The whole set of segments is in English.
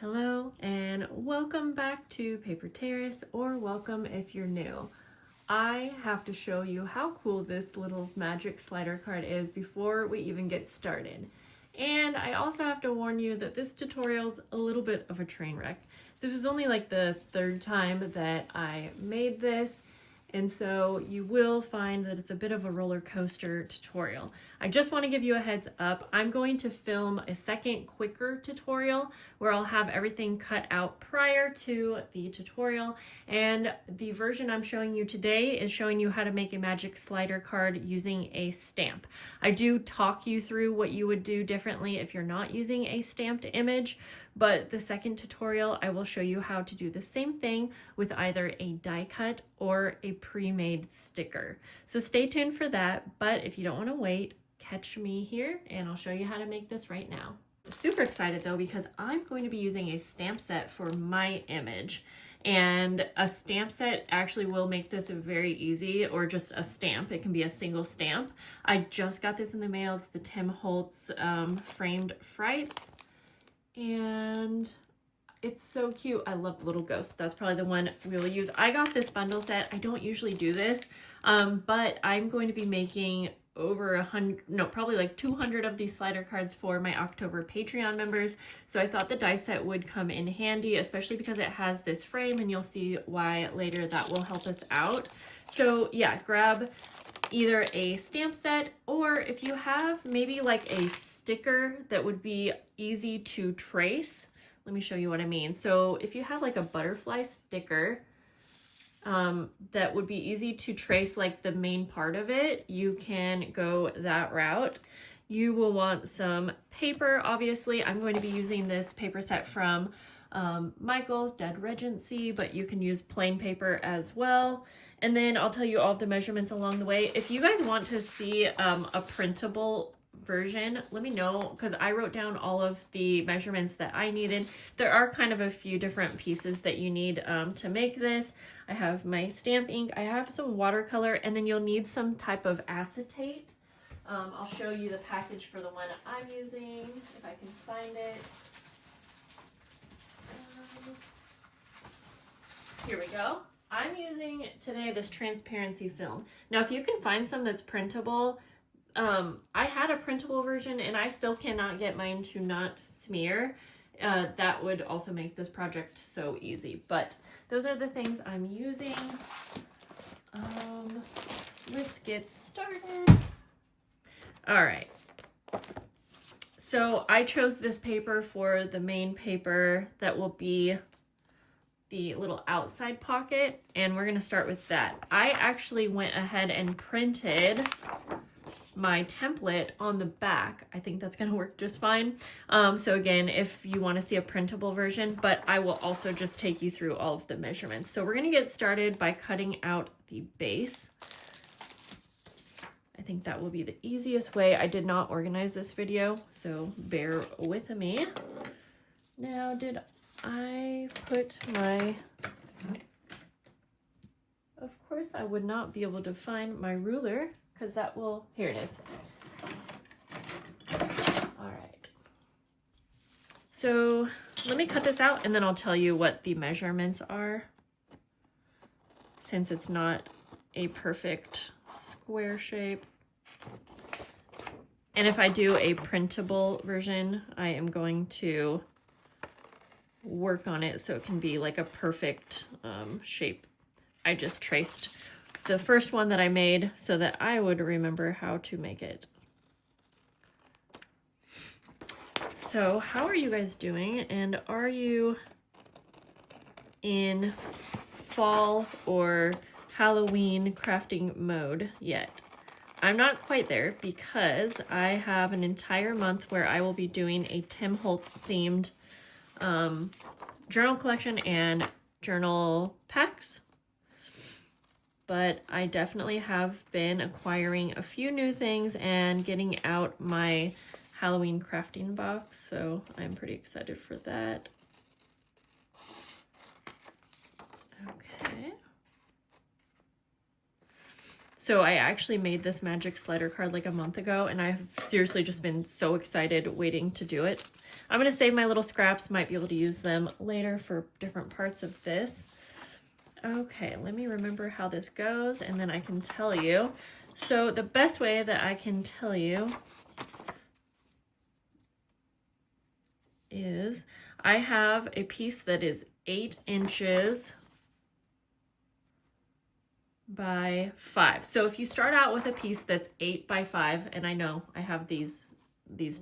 Hello and welcome back to Paper Terrace, or welcome if you're new. I have to show you how cool this little magic slider card is before we even get started. And I also have to warn you that this tutorial's a little bit of a train wreck. This is only like the third time that I made this, and so you will find that it's a bit of a roller coaster tutorial. I just want to give you a heads up. I'm going to film a second quicker tutorial where I'll have everything cut out prior to the tutorial, and the version I'm showing you today is showing you how to make a magic slider card using a stamp. I do talk you through what you would do differently if you're not using a stamped image, but the second tutorial I will show you how to do the same thing with either a die cut or a pre-made sticker. So stay tuned for that, but if you don't want to wait, catch me here and I'll show you how to make this right now. Super excited though, because I'm going to be using a stamp set for my image, and a stamp set actually will make this very easy, or just a stamp. It can be a single stamp. I just got this in the mail. It's the Tim Holtz framed frights, and it's so cute. I love the little ghost. That's probably the one we'll use. I got this bundle set. I don't usually do this, but I'm going to be making over 100, no, probably like 200 of these slider cards for my October Patreon members. So I thought the die set would come in handy, especially because it has this frame, and you'll see why later that will help us out. So yeah, grab either a stamp set, or if you have maybe like a sticker that would be easy to trace. Let me show you what I mean. So if you have like a butterfly sticker that would be easy to trace, like the main part of it, you can go that route. You will want some paper, obviously. I'm going to be using this paper set from Michael's Dead Regency, but you can use plain paper as well. And then I'll tell you all of the measurements along the way. If you guys want to see a printable version, let me know, because I wrote down all of the measurements that I needed. There are kind of a few different pieces that you need to make this. I have my stamp ink, I have some watercolor, and then you'll need some type of acetate. I'll show you the package for the one I'm using, if I can find it. Here we go. I'm using today this transparency film. Now, if you can find some that's printable, I had a printable version and I still cannot get mine to not smear. That would also make this project so easy, but those are the things I'm using. Let's get started. All right. So I chose this paper for the main paper that will be the little outside pocket, and we're going to start with that. I actually went ahead and printed my template on the back. I think that's going to work just fine. So again, if you want to see a printable version, but I will also just take you through all of the measurements. So we're going to get started by cutting out the base. I think that will be the easiest way. I did not organize this video, so bear with me. Now, did I put my... Of course, I would not be able to find my ruler, because that will... Here it is. All right. So let me cut this out, and then I'll tell you what the measurements are, since it's not a perfect square shape. And if I do a printable version, I am going to work on it so it can be like a perfect shape. I just traced the first one that I made so that I would remember how to make it. So how are you guys doing? And are you in fall or Halloween crafting mode yet? I'm not quite there, because I have an entire month where I will be doing a Tim Holtz themed journal collection and journal packs. But I definitely have been acquiring a few new things and getting out my Halloween crafting box, so I'm pretty excited for that. Okay. So I actually made this magic slider card like a month ago, and I've seriously just been so excited waiting to do it. I'm going to save my little scraps, might be able to use them later for different parts of this. Okay, let me remember how this goes, and then I can tell you. So the best way that I can tell you is I have a piece that is 8 inches by 5. So if you start out with a piece that's 8 by 5, and I know I have these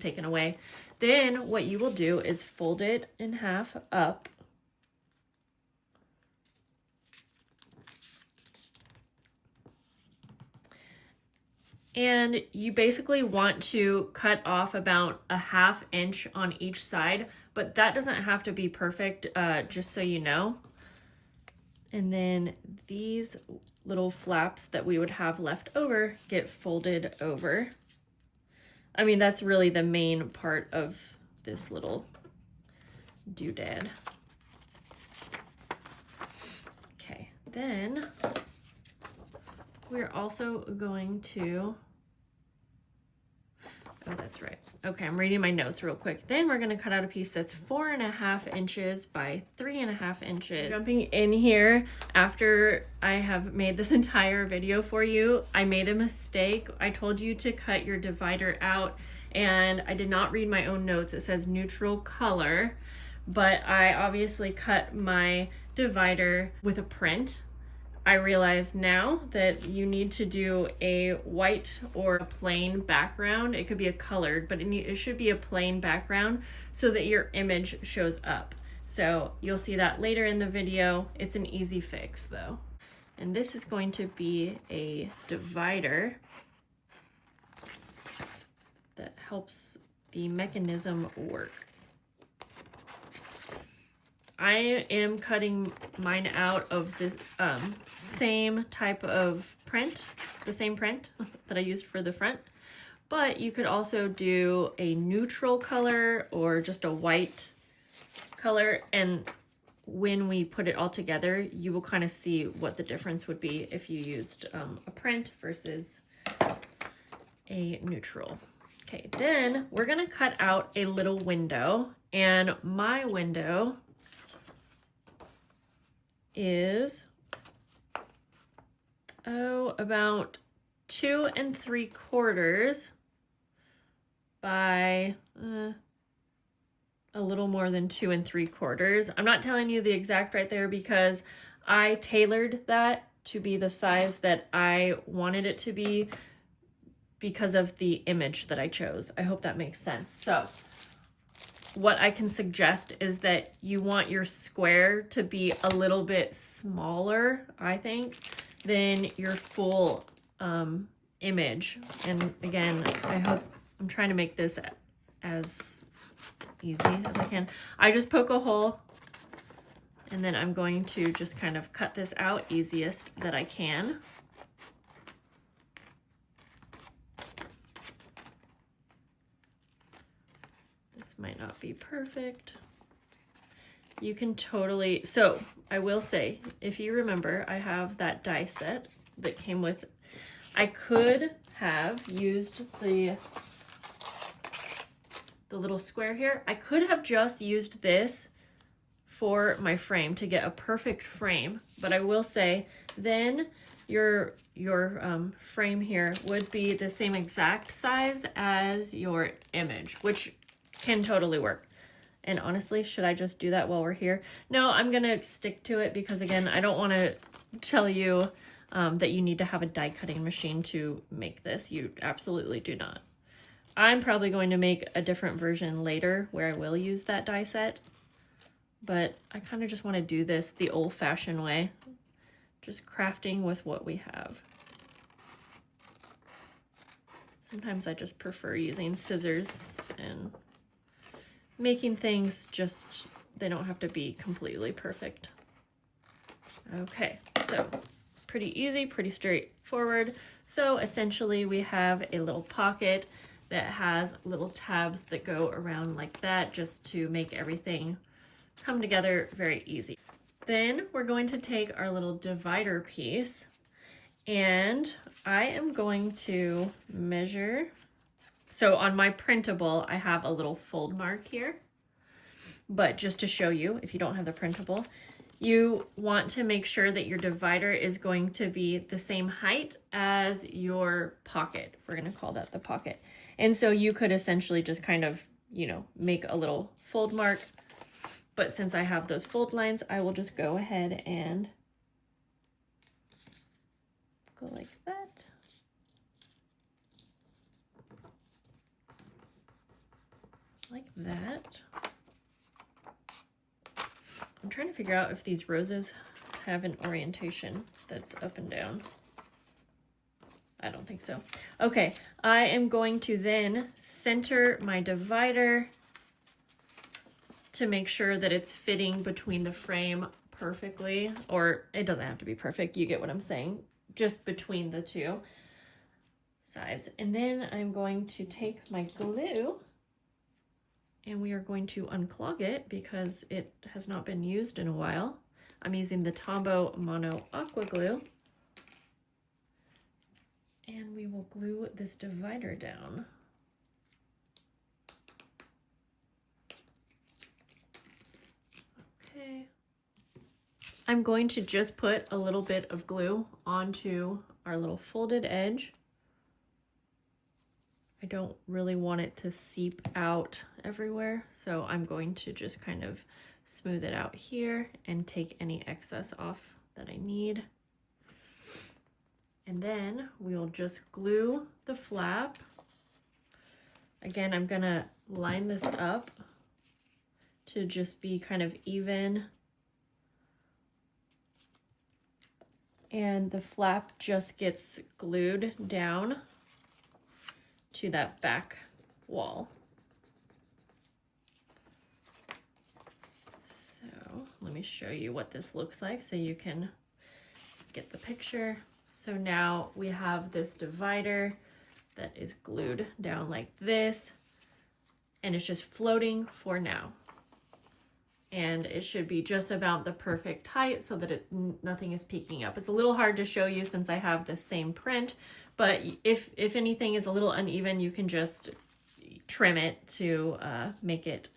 taken away, then what you will do is fold it in half up. And you basically want to cut off about a 1/2 inch on each side, but that doesn't have to be perfect, just so you know. And then these little flaps that we would have left over get folded over. I mean, that's really the main part of this little doodad. Okay, then we're also going to, oh, that's right. Okay, I'm reading my notes real quick. Then we're gonna cut out a piece that's 4.5 inches by 3.5 inches. Jumping in here, after I have made this entire video for you, I made a mistake. I told you to cut your divider out, and I did not read my own notes. It says neutral color, but I obviously cut my divider with a print. I realize now that you need to do a white or a plain background. It could be a colored, but it should be a plain background so that your image shows up. So you'll see that later in the video. It's an easy fix though. And this is going to be a divider that helps the mechanism work. I am cutting mine out of the same type of print, the same print that I used for the front, but you could also do a neutral color or just a white color, and when we put it all together, you will kind of see what the difference would be if you used a print versus a neutral. Okay, then we're gonna cut out a little window, and my window is about 2 3/4 by a little more than 2 3/4. I'm not telling you the exact right there because I tailored that to be the size that I wanted it to be because of the image that I chose. I hope that makes sense. So what I can suggest is that you want your square to be a little bit smaller, I think, than your full image. And again, I'm trying to make this as easy as I can. I just poke a hole, and then I'm going to just kind of cut this out easiest that I can. Might not be perfect. You can totally, so I will say, if you remember, I have that die set that came with, I could have used the little square here. I could have just used this for my frame to get a perfect frame, but I will say then your frame here would be the same exact size as your image, which can totally work. And honestly, should I just do that while we're here? No, I'm gonna stick to it because again, I don't want to tell you that you need to have a die cutting machine to make this. You absolutely do not. I'm probably going to make a different version later where I will use that die set, but I kind of just want to do this the old-fashioned way, just crafting with what we have. Sometimes I just prefer using scissors and making things just, they don't have to be completely perfect. Okay, so pretty easy, pretty straightforward. So essentially we have a little pocket that has little tabs that go around like that just to make everything come together very easy. Then we're going to take our little divider piece And I am going to measure. So on my printable, I have a little fold mark here. But just to show you, if you don't have the printable, you want to make sure that your divider is going to be the same height as your pocket. We're going to call that the pocket. And so you could essentially just kind of, you know, make a little fold mark. But since I have those fold lines, I will just go ahead and go like that. Like that. I'm trying to figure out if these roses have an orientation that's up and down. I don't think so. Okay, I am going to then center my divider to make sure that it's fitting between the frame perfectly, or it doesn't have to be perfect, you get what I'm saying, just between the two sides. And then I'm going to take my glue and we are going to unclog it because it has not been used in a while. I'm using the Tombow Mono Aqua Glue. And we will glue this divider down. Okay. I'm going to just put a little bit of glue onto our little folded edge. I don't really want it to seep out everywhere, so I'm going to just kind of smooth it out here and take any excess off that I need. And then we'll just glue the flap. Again, I'm gonna line this up to just be kind of even. And the flap just gets glued down to that back wall. So let me show you what this looks like so you can get the picture. So now we have this divider that is glued down like this, and it's just floating for now. And it should be just about the perfect height so that nothing is peeking up. It's a little hard to show you since I have the same print, but if anything is a little uneven, you can just trim it to make it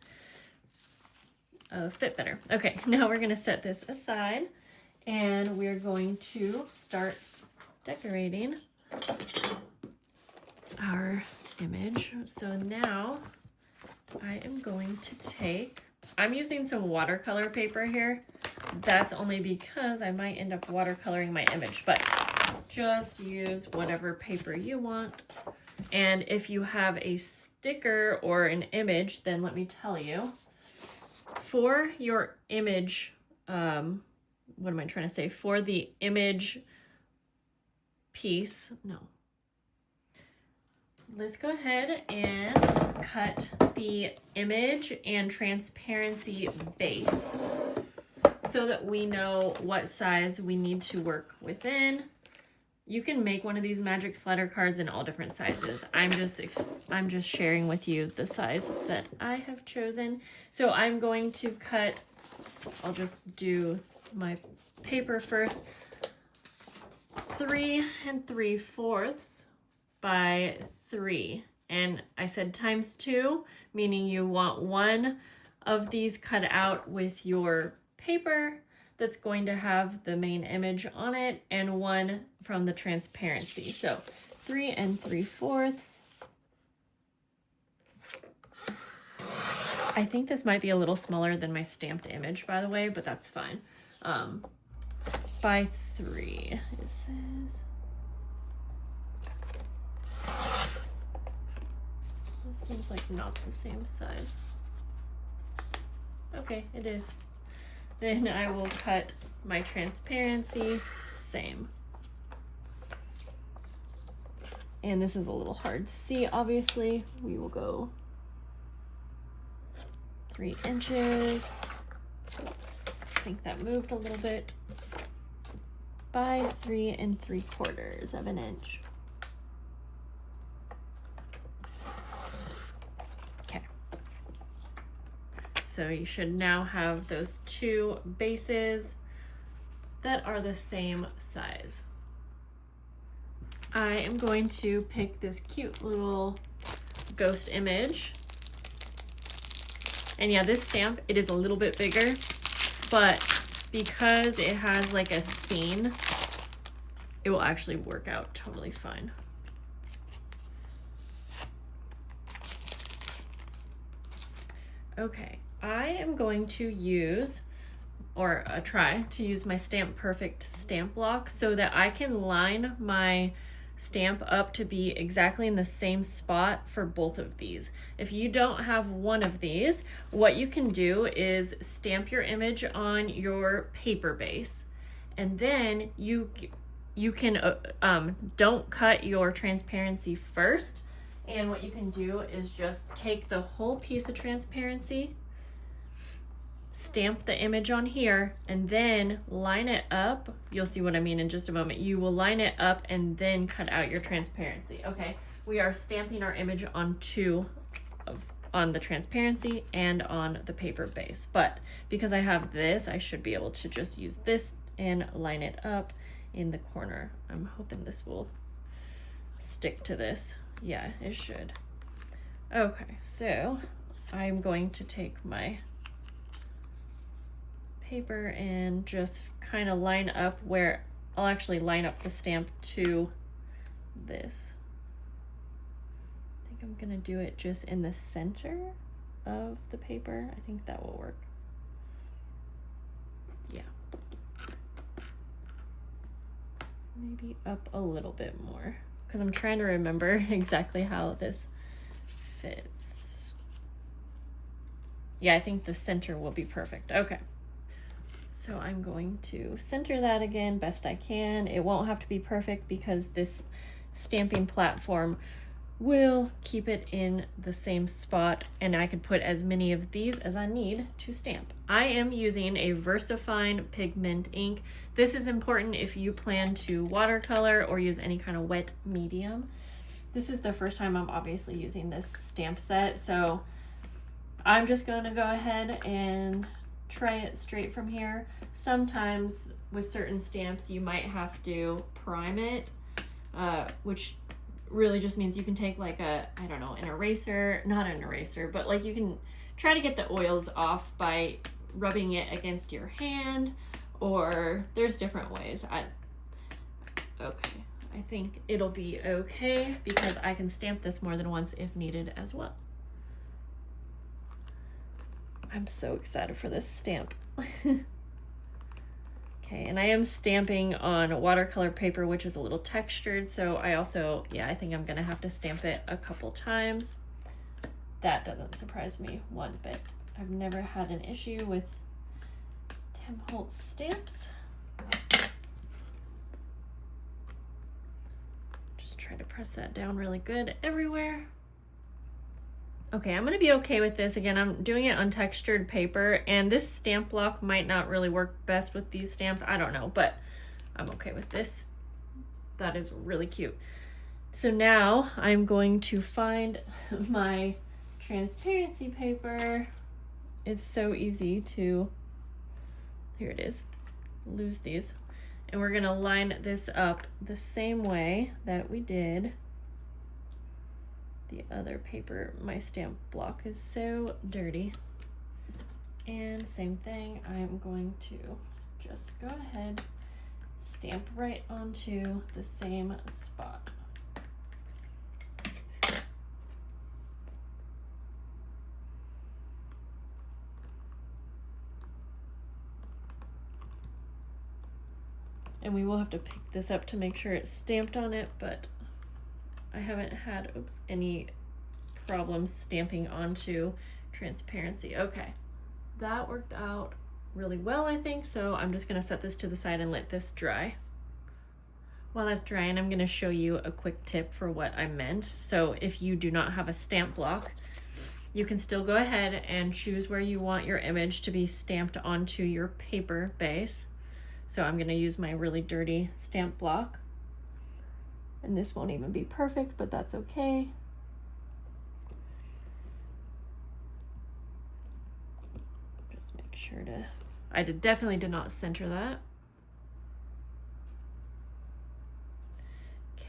fit better. Okay, now we're gonna set this aside and we're going to start decorating our image. So now I am going to take, I'm using some watercolor paper here. That's only because I might end up watercoloring my image, but just use whatever paper you want. And if you have a sticker or an image, then let me tell you, for your image, what am I trying to say? For the image piece, no. Let's go ahead and cut the image and transparency base so that we know what size we need to work within. You can make one of these magic slider cards in all different sizes. I'm just sharing with you the size that I have chosen. So I'm going to cut, I'll just do my paper first, 3 3/4 by 3. And I said times 2, meaning you want one of these cut out with your paper that's going to have the main image on it, and one from the transparency. So 3 3/4. I think this might be a little smaller than my stamped image, by the way, but that's fine. By 3, it says. This seems like not the same size. Okay, it is. Then I will cut my transparency, same. And this is a little hard to see, obviously. We will go 3 inches. Oops, I think that moved a little bit. By 3 3/4 of an inch. Okay. So you should now have those 2 bases that are the same size. I am going to pick this cute little ghost image. And yeah, this stamp, it is a little bit bigger, but because it has like a scene, it will actually work out totally fine. Okay, I am going to use, or try to use my Stamp Perfect stamp block so that I can line my stamp up to be exactly in the same spot for both of these. If you don't have one of these, what you can do is stamp your image on your paper base, and then you can don't cut your transparency first. And what you can do is just take the whole piece of transparency, stamp the image on here, and then line it up. You'll see what I mean in just a moment. You will line it up and then cut out your transparency. Okay, we are stamping our image on on the transparency and on the paper base. But because I have this, I should be able to just use this and line it up in the corner. I'm hoping this will stick to this. Yeah, it should. Okay, so I'm going to take my paper and just kind of line up where I'll actually line up the stamp to this. I think I'm gonna do it just in the center of the paper. I think that will work. Yeah. Maybe up a little bit more, because I'm trying to remember exactly how this fits. Yeah, I think the center will be perfect. Okay. So I'm going to center that again best I can. It won't have to be perfect because this stamping platform will keep it in the same spot, and I can put as many of these as I need to stamp. I am using a VersaFine pigment ink. This is important if you plan to watercolor or use any kind of wet medium. This is the first time I'm obviously using this stamp set, so I'm just going to go ahead and try it straight from here. Sometimes with certain stamps you might have to prime it, which really just means you can take like a, I don't know, an eraser, not an eraser, but like you can try to get the oils off by rubbing it against your hand, or there's different ways. Okay, I think it'll be okay because I can stamp this more than once if needed as well. I'm so excited for this stamp. Okay, and I am stamping on watercolor paper, which is a little textured, so I also, yeah, I think I'm gonna have to stamp it a couple times. That doesn't surprise me one bit. I've never had an issue with Tim Holtz stamps. Just try to press that down really good everywhere. Okay, I'm gonna be okay with this. Again, I'm doing it on textured paper, and this stamp block might not really work best with these stamps. I don't know, but I'm okay with this. That is really cute. So now I'm going to find my transparency paper. It's so easy to, here it is, lose these. And we're gonna line this up the same way that we did the other paper. My stamp block is so dirty. And same thing, I'm going to just go ahead, stamp right onto the same spot. And we will have to pick this up to make sure it's stamped on it, but I haven't had any problems stamping onto transparency. Okay, that worked out really well, I think, so I'm just gonna set this to the side and let this dry. While that's drying, I'm gonna show you a quick tip for what I meant. So if you do not have a stamp block, you can still go ahead and choose where you want your image to be stamped onto your paper base. So I'm gonna use my really dirty stamp block. And this won't even be perfect, but that's okay. Just make sure to, I definitely did not center that.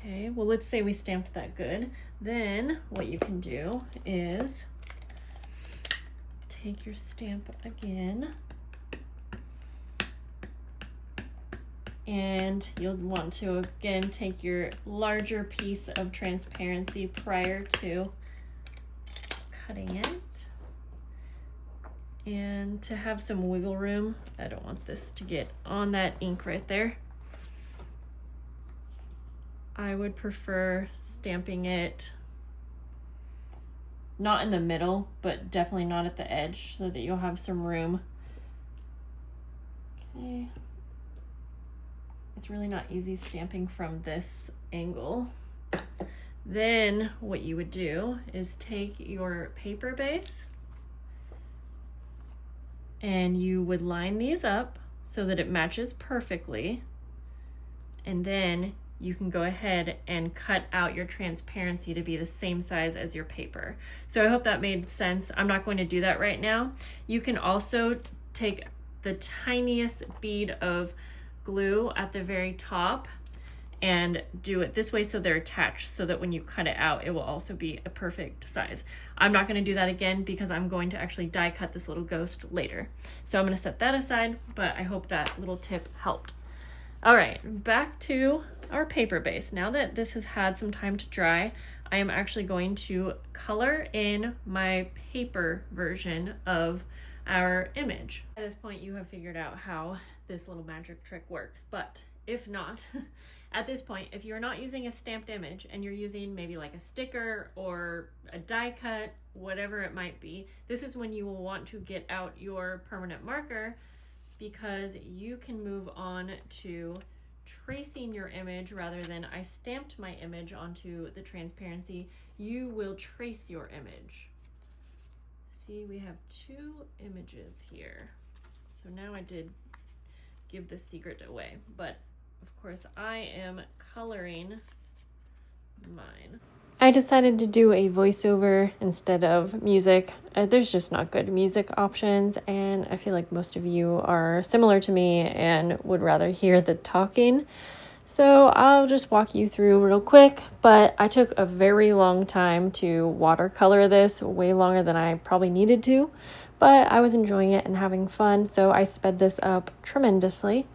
Okay, well, let's say we stamped that good. Then what you can do is take your stamp again, and you'll want to again take your larger piece of transparency prior to cutting it. And to have some wiggle room, I don't want this to get on that ink right there. I would prefer stamping it not in the middle, but definitely not at the edge, so that you'll have some room. Okay. It's really not easy stamping from this angle. Then what you would do is take your paper base and you would line these up so that it matches perfectly. And then you can go ahead and cut out your transparency to be the same size as your paper. So I hope that made sense. I'm not going to do that right now. You can also take the tiniest bead of glue at the very top and do it this way so they're attached, so that when you cut it out, it will also be a perfect size. I'm not going to do that again because I'm going to actually die cut this little ghost later. So I'm going to set that aside, but I hope that little tip helped. All right, back to our paper base. Now that this has had some time to dry, I am actually going to color in my paper version of our image. At this point, you have figured out how this little magic trick works, but if not, at this point, if you're not using a stamped image and you're using maybe like a sticker or a die cut, whatever it might be, this is when you will want to get out your permanent marker, because you can move on to tracing your image rather than I stamped my image onto the transparency. You will trace your image. See, we have two images here. So now I did give the secret away, but of course I am coloring mine. I decided to do a voiceover instead of music. There's just not good music options, and I feel like most of you are similar to me and would rather hear the talking. So I'll just walk you through real quick, but I took a very long time to watercolor this, way longer than I probably needed to, but I was enjoying it and having fun, so I sped this up tremendously.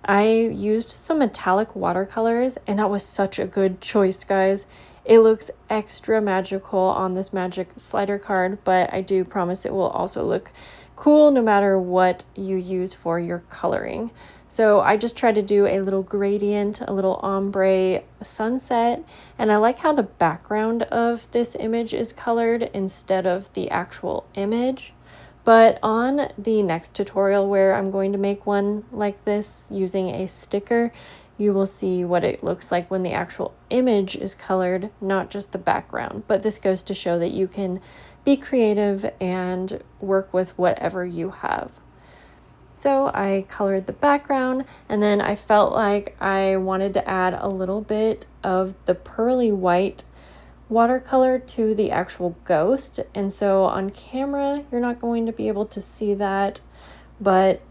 I used some metallic watercolors, and that was such a good choice, guys. It looks extra magical on this magic slider card, but I do promise it will also look cool no matter what you use for your coloring. So I just tried to do a little gradient, a little ombre sunset, and I like how the background of this image is colored instead of the actual image. But on the next tutorial where I'm going to make one like this using a sticker, you will see what it looks like when the actual image is colored, not just the background. But this goes to show that you can be creative and work with whatever you have. So I colored the background, and then I felt like I wanted to add a little bit of the pearly white watercolor to the actual ghost. And so on camera, you're not going to be able to see that, but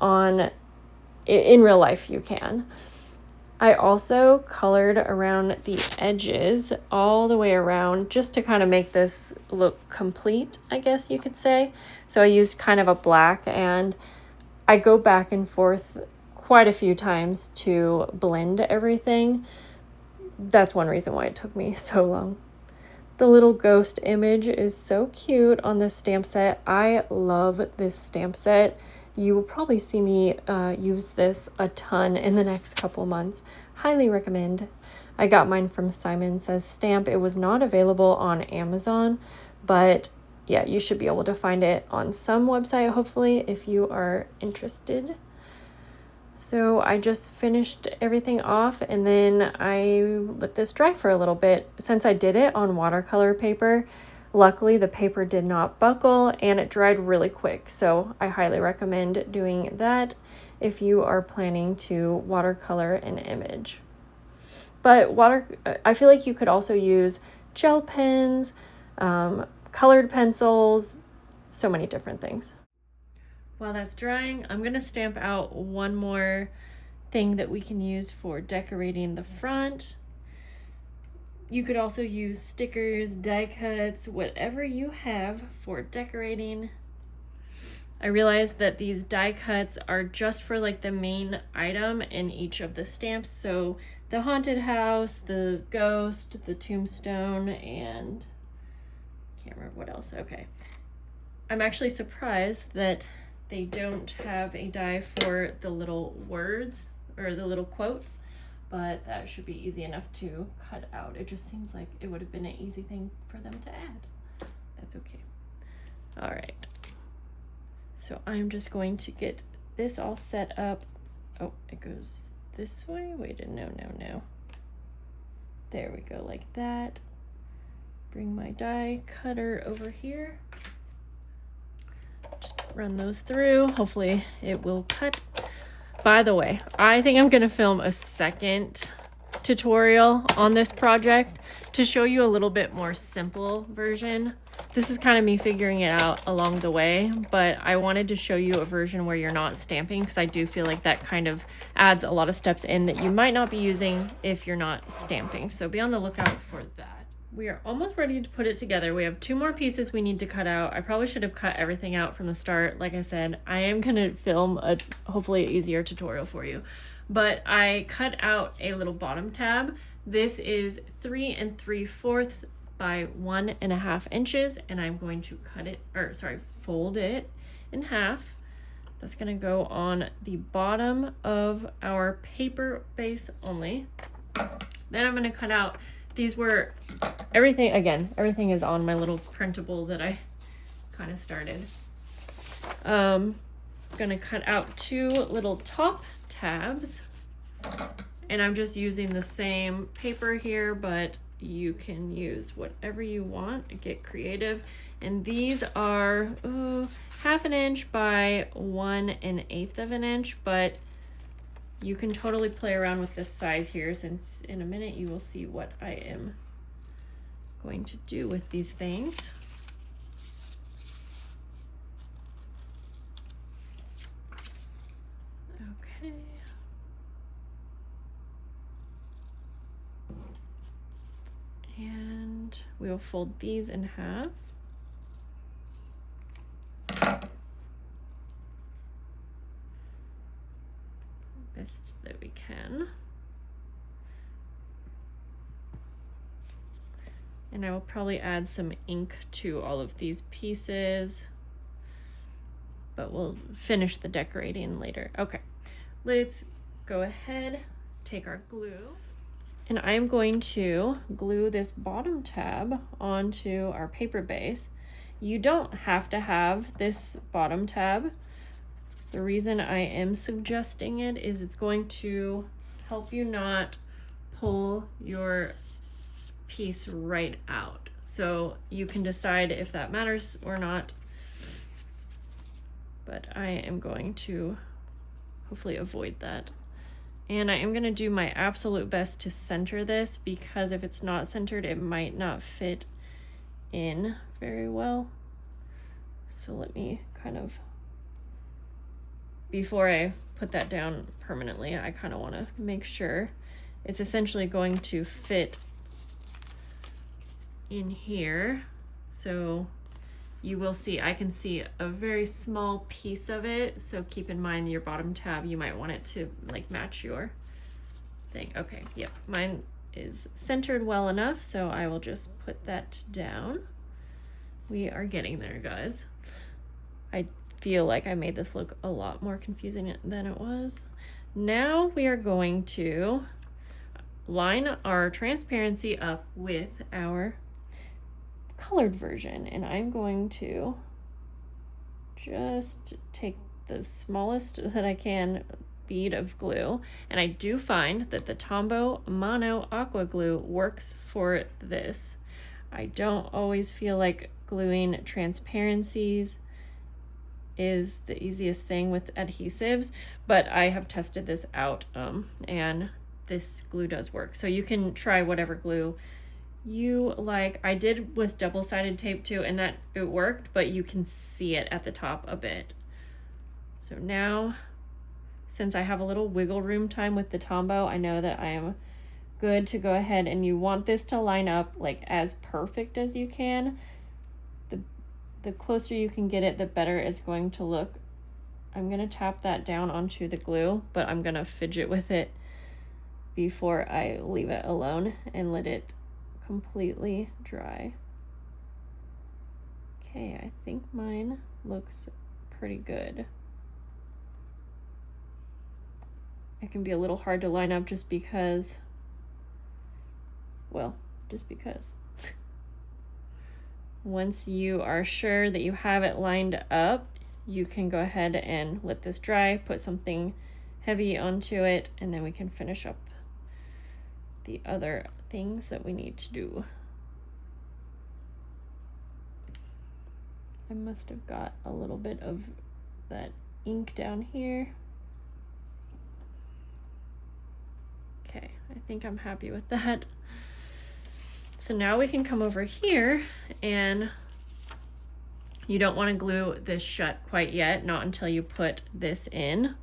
in real life you can. I also colored around the edges all the way around just to kind of make this look complete, I guess you could say. So I used kind of a black, and I go back and forth quite a few times to blend everything. That's one reason why it took me so long. The little ghost image is so cute on this stamp set. I love this stamp set. You will probably see me use this a ton in the next couple months. Highly recommend. I got mine from Simon Says Stamp. It was not available on Amazon, but yeah, you should be able to find it on some website, hopefully, if you are interested. So I just finished everything off, and then I let this dry for a little bit. Since I did it on watercolor paper, luckily the paper did not buckle and it dried really quick. So I highly recommend doing that if you are planning to watercolor an image. But I feel like you could also use gel pens, colored pencils, so many different things. While that's drying, I'm going to stamp out one more thing that we can use for decorating the front. You could also use stickers, die cuts, whatever you have for decorating. I realized that these die cuts are just for like the main item in each of the stamps. So the haunted house, the ghost, the tombstone, and can't remember what else. Okay. I'm actually surprised that they don't have a die for the little words or the little quotes, but that should be easy enough to cut out. It just seems like it would have been an easy thing for them to add. That's okay. All right. So I'm just going to get this all set up. Oh, it goes this way. Wait, no. There we go, like that. Bring my die cutter over here. Just run those through. Hopefully it will cut. By the way, I think I'm gonna film a second tutorial on this project to show you a little bit more simple version. This is kind of me figuring it out along the way, but I wanted to show you a version where you're not stamping, because I do feel like that kind of adds a lot of steps in that you might not be using if you're not stamping. So be on the lookout for that. We are almost ready to put it together. We have 2 more pieces we need to cut out. I probably should have cut everything out from the start. Like I said, I am gonna film a hopefully easier tutorial for you. But I cut out a little bottom tab. This is 3 3/4 by 1.5 inches, and I'm going to fold it in half. That's gonna go on the bottom of our paper base only. Then I'm gonna cut out, these were, everything is on my little printable that I kind of started. Gonna cut out 2 little top tabs, and I'm just using the same paper here, but you can use whatever you want, get creative. And these are 1/2 inch by 1/8 inch, but you can totally play around with this size here, since in a minute you will see what I am going to do with these things. Okay. And we'll fold these in half. Best that we can. And I will probably add some ink to all of these pieces, but we'll finish the decorating later. Okay, let's go ahead, take our glue, and I'm going to glue this bottom tab onto our paper base. You don't have to have this bottom tab. The reason I am suggesting it is it's going to help you not pull your piece right out. So you can decide if that matters or not. But I am going to hopefully avoid that. And I am going to do my absolute best to center this, because if it's not centered, it might not fit in very well. So let me kind of, before I put that down permanently, I kind of want to make sure it's essentially going to fit in here. So you will see, I can see a very small piece of it. So keep in mind your bottom tab, you might want it to like match your thing. Okay, yep, mine is centered well enough, so I will just put that down. We are getting there, guys. I feel like I made this look a lot more confusing than it was. Now we are going to line our transparency up with our colored version, and I'm going to just take the smallest that I can bead of glue, and I do find that the Tombow Mono Aqua Glue works for this. I don't always feel like gluing transparencies is the easiest thing with adhesives, but I have tested this out and this glue does work. So you can try whatever glue you like. I did with double-sided tape too, and that it worked, but you can see it at the top a bit. So now, since I have a little wiggle room time with the Tombow, I know that I am good to go ahead, and you want this to line up like as perfect as you can. The closer you can get it, the better it's going to look. I'm going to tap that down onto the glue, but I'm going to fidget with it before I leave it alone and let it completely dry. Okay, I think mine looks pretty good. It can be a little hard to line up just because, well, just because. Once you are sure that you have it lined up, you can go ahead and let this dry, put something heavy onto it, and then we can finish up the other things that we need to do. I must have got a little bit of that ink down here. Okay, I think I'm happy with that. So now we can come over here, and you don't want to glue this shut quite yet, not until you put this in.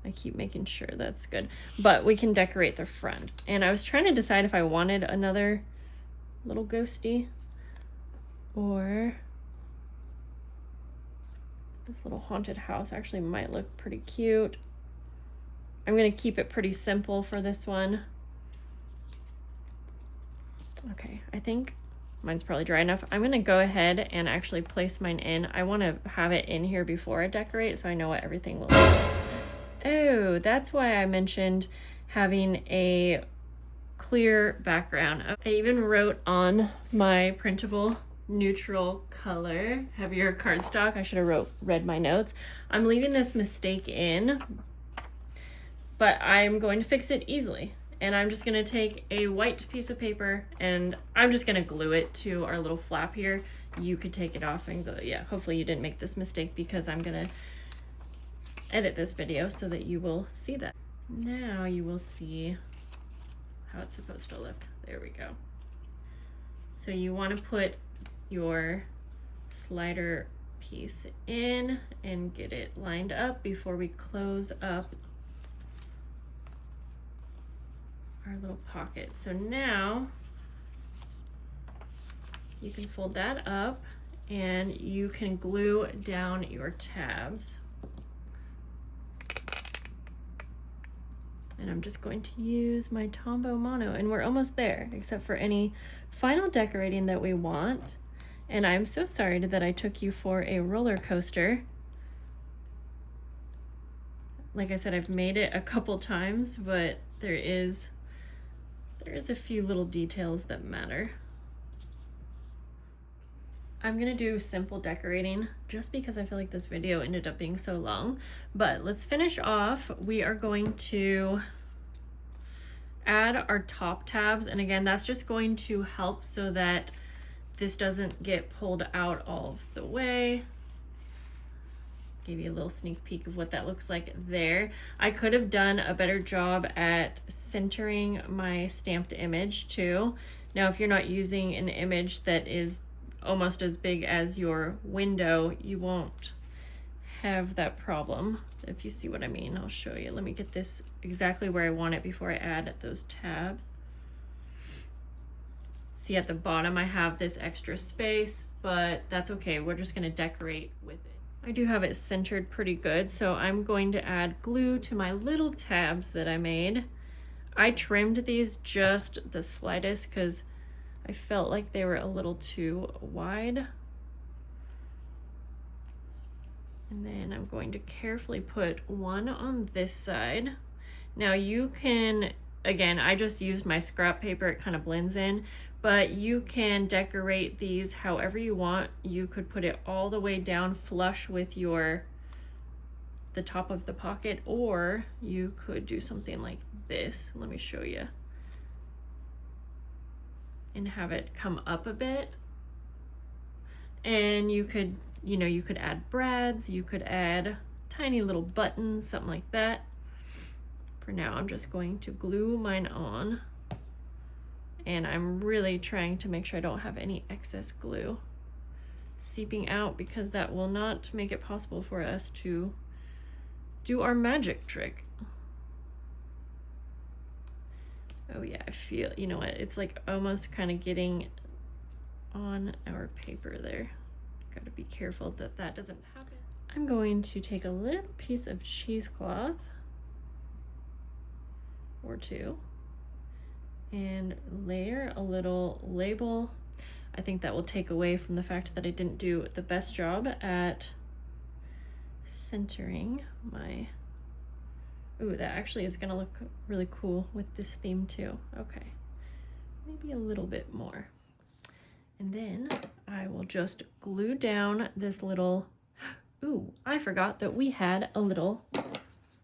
I keep making sure that's good, but we can decorate the front. And I was trying to decide if I wanted another little ghosty or this little haunted house actually might look pretty cute. I'm gonna keep it pretty simple for this one. Okay, I think mine's probably dry enough. I'm gonna go ahead and actually place mine in. I wanna have it in here before I decorate so I know what everything will look like. Oh, that's why I mentioned having a clear background. I even wrote on my printable neutral color, heavier cardstock. I should have read my notes. I'm leaving this mistake in, but I'm going to fix it easily. And I'm just gonna take a white piece of paper and I'm just gonna glue it to our little flap here. You could take it off and glue it. Yeah, hopefully you didn't make this mistake because I'm gonna edit this video so that you will see that. Now you will see how it's supposed to look. There we go. So you wanna put your slider piece in and get it lined up before we close up our little pocket. So now you can fold that up and you can glue down your tabs. And I'm just going to use my Tombow Mono, and we're almost there, except for any final decorating that we want. And I'm so sorry that I took you for a roller coaster. Like I said, I've made it a couple times, but there is a few little details that matter. I'm gonna do simple decorating just because I feel like this video ended up being so long, but let's finish off. We are going to add our top tabs, and again, that's just going to help so that this doesn't get pulled out all of the way. Give you a little sneak peek of what that looks like there. I could have done a better job at centering my stamped image too. Now, if you're not using an image that is almost as big as your window, you won't have that problem. If you see what I mean, I'll show you. Let me get this exactly where I want it before I add those tabs. See, at the bottom I have this extra space, but that's okay. We're just gonna decorate with it. I do have it centered pretty good, so I'm going to add glue to my little tabs that I made. I trimmed these just the slightest because I felt like they were a little too wide. And then I'm going to carefully put one on this side. Now you can, again, I just used my scrap paper, it kind of blends in, but you can decorate these however you want. You could put it all the way down flush with the top of the pocket, or you could do something like this. Let me show you. And have it come up a bit. And you could, you could add brads, you could add tiny little buttons, something like that. For now, I'm just going to glue mine on. And I'm really trying to make sure I don't have any excess glue seeping out, because that will not make it possible for us to do our magic trick. Oh yeah, I feel, you know what, it's like almost kind of getting on our paper there. Gotta be careful that that doesn't happen. I'm going to take a little piece of cheesecloth or two and layer a little label. I think that will take away from the fact that I didn't do the best job at centering my, ooh, that actually is gonna look really cool with this theme too. Okay, maybe a little bit more. And then I will just glue down this little, ooh, I forgot that we had a little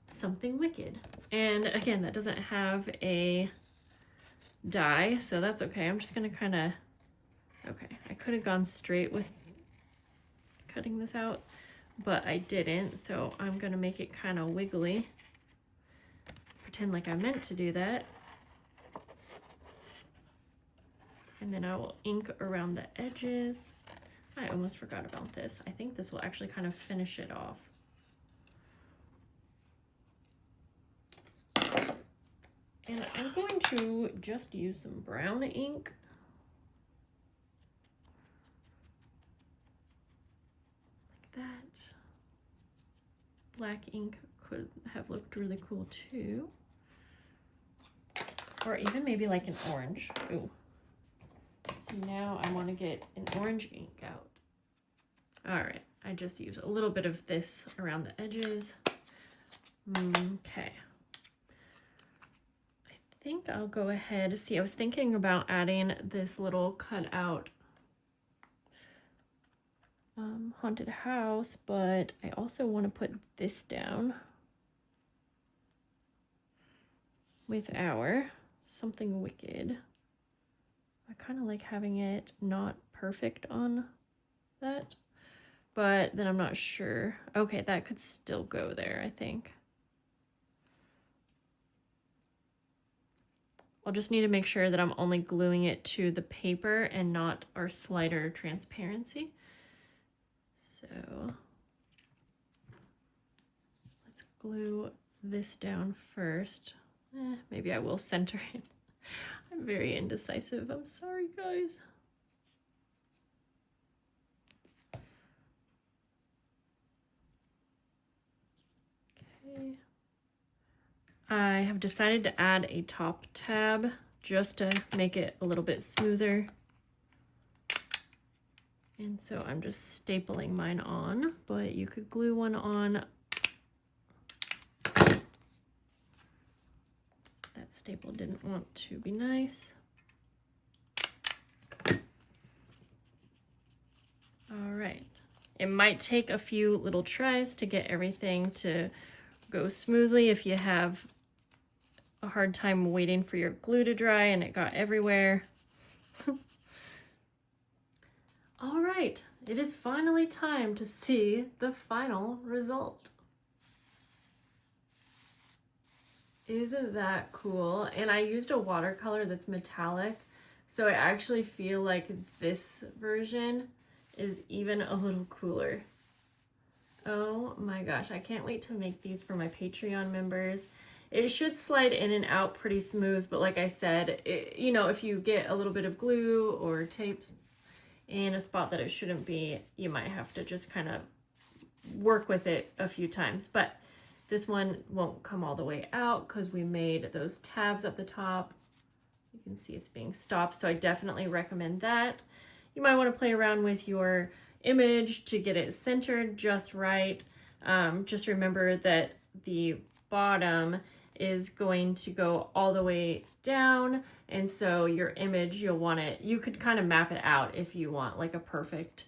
something wicked. And again, that doesn't have a die, so that's okay. I'm just gonna kind of, okay, I could have gone straight with cutting this out, but I didn't, so I'm gonna make it kind of wiggly. Pretend like I meant to do that. And then I will ink around the edges. I almost forgot about this. I think this will actually kind of finish it off. And I'm going to just use some brown ink. Like that. Black ink could have looked really cool too. Or even maybe like an orange. Ooh. See, now I want to get an orange ink out. All right, I just use a little bit of this around the edges. Okay. I think I'll go ahead. See, I was thinking about adding this little cutout haunted house, but I also want to put this down with our something wicked. I kind of like having it not perfect on that, but then I'm not sure. Okay, that could still go there, I think. I'll just need to make sure that I'm only gluing it to the paper and not our slider transparency. So let's glue this down first. Maybe I will center it. I'm very indecisive. I'm sorry, guys. Okay. I have decided to add a top tab just to make it a little bit smoother. And so I'm just stapling mine on, but you could glue one on. That staple didn't want to be nice. All right. It might take a few little tries to get everything to go smoothly if you have a hard time waiting for your glue to dry and it got everywhere. All right, it is finally time to see the final result. Isn't that cool? And I used a watercolor that's metallic, so I actually feel like this version is even a little cooler. Oh my gosh, I can't wait to make these for my Patreon members. It should slide in and out pretty smooth, but like I said, you know, if you get a little bit of glue or tape in a spot that it shouldn't be, you might have to just kind of work with it a few times. But this one won't come all the way out because we made those tabs at the top. You can see it's being stopped, so I definitely recommend that. You might want to play around with your image to get it centered just right. Just remember that the bottom is going to go all the way down, and so your image, you'll want it, you could kind of map it out if you want like a perfect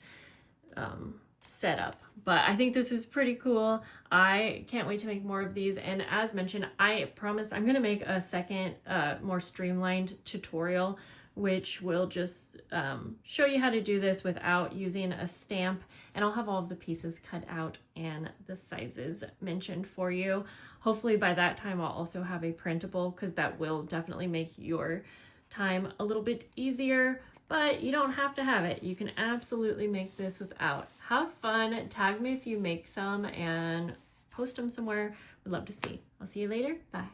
setup. But I think this is pretty cool. I can't wait to make more of these, and as mentioned, I promise I'm gonna make a second more streamlined tutorial which will just show you how to do this without using a stamp, and I'll have all of the pieces cut out and the sizes mentioned for you. Hopefully by that time I'll also have a printable, because that will definitely make your time a little bit easier, but you don't have to have it. You can absolutely make this without. Have fun, tag me if you make some, and post them somewhere. Would love to see. I'll see you later. Bye.